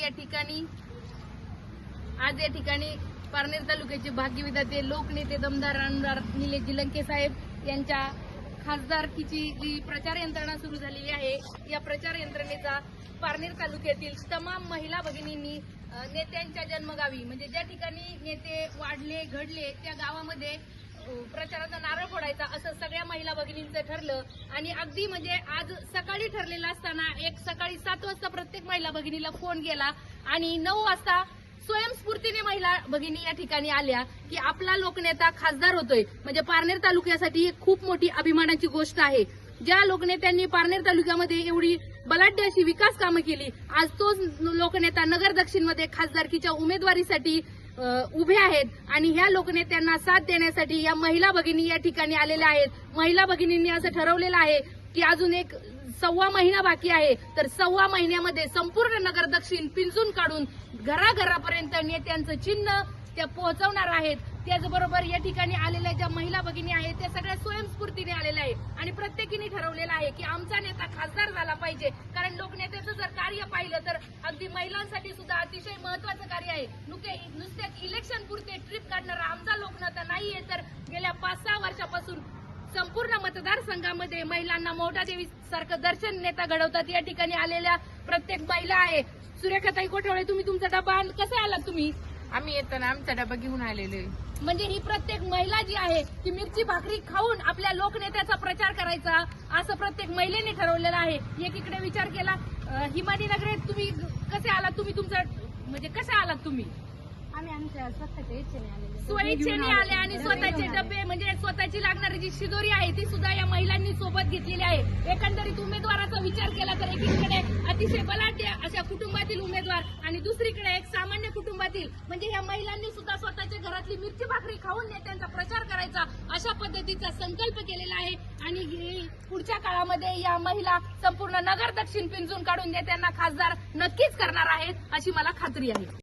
या ठिकाणी पारनेर तालुक्याचे भाग्यविधाते लोकनेते दमदार आमदार निलेशजी लंके साहेब यांच्या खासदारकीची जी प्रचार यंत्रणा सुरू झालेली आहे, या प्रचार यंत्रणेचा पारनेर तालुक्यातील तमाम महिला भगिनींनी नेत्यांच्या जन्मगावी म्हणजे ज्या ठिकाणी नेते वाढले घडले त्या गावामध्ये प्रचाराचा नारळ फोडायचा असं सगळ्या महिला भगिनींचं ठरलं। आणि अगदी म्हणजे आज सकाळी ठरलेलं असताना सकाळी 7 वाजता प्रत्येक महिला भगिनीला फोन गेला आणि 9 वाजता स्वयंस्फूर्तीने महिला भगिनी या ठिकाणी आल्या की आपला लोकनेता खासदार होतोय। म्हणजे पारनेर तालुक्यासाठी एक खूप मोठी अभिमानाची गोष्ट आहे। ज्या लोकनेत्यांनी पारनेर तालुक्यामध्ये एवढी बलाढ्य अशी विकास कामं केली, आज तोच लोकनेता नगर दक्षिणमध्ये खासदारकीच्या उमेदवारीसाठी उभे आहेत आणि ह्या लोकनेत्यांना साथ देण्यासाठी या महिला भगिनी या ठिकाणी आलेल्या आहेत। महिला भगिनींनी असं ठरवलेलं आहे की अजून एक 1.25 महिना बाकी आहे, तर 1.25 महिन्यामध्ये संपूर्ण नगर दक्षिण पिंजून काढून घराघरापर्यंत नेत्यांचं चिन्ह त्या पोहोचवणार आहेत। त्याचबरोबर या ठिकाणी आलेल्या ज्या महिला भगिनी आहेत त्या सगळ्या स्वयंस्फूर्तीने आलेल्या आहेत आणि प्रत्येकीने ठरवलेलं आहे की आमचा नेता खासदार झाला पाहिजे। कारण लोकनेत्याचं जर कार्य पाहिलं तर अगदी महिलांसाठी सुद्धा अतिशय महत्वाचं कार्य आहे। नुसत्याच इलेक्शन पुरते ट्रिप काढणारा आमचा लोकनेता नाहीये, तर गेल्या 5-6 वर्षापासून संपूर्ण मतदारसंघामध्ये महिलांना मोठादेवी सारखं दर्शन नेता घडवतात। या ठिकाणी आलेल्या प्रत्येक महिला आहे। सुरेखाताई कोठवळे, तुम्ही तुमचा डबा कसे आलात? तुम्ही आम्ही येताना आमचा डबा घेऊन आलेलो आहे। म्हणजे ही प्रत्येक महिला जी आहे ती मिरची भाकरी खाऊन आपल्या लोकनेत्याचा प्रचार करायचा असं प्रत्येक महिलेने ठरवलेलं आहे। एकीकडे विचार केला हिमानीनगरात तुम्ही कसे आलात? तुम्ही तुमचं म्हणजे कसे आलात? तुम्ही आम्ही आमच्या स्वतःच्या इच्छेने आलेले, स्वइच्छेने आले आणि स्वतःचे डबे म्हणजे स्वतःची लागणारी जी शिदोरी आहे ती सुद्धा या महिलांनी सोबत घेतलेली आहे। एकंदरीत उमेदवाराचा विचार केला तर एकीकडे अतिशय बलाढ्य अशा कुटुंबातील उमेदवार आणि दुसरीकडे एक सामान्य कुटुंबातील म्हणजे या महिलांनी सुद्धा स्वतःच्या घरातली मिरची भाकरी खाऊन नेत्यांचा प्रचार करायचा अशा पद्धतीचा संकल्प केलेला आहे। आणि पुढच्या काळामध्ये या महिला संपूर्ण नगर दक्षिण पिंजून काढून नेत्यांना खासदार नक्कीच करणार आहेत अशी मला खात्री आहे।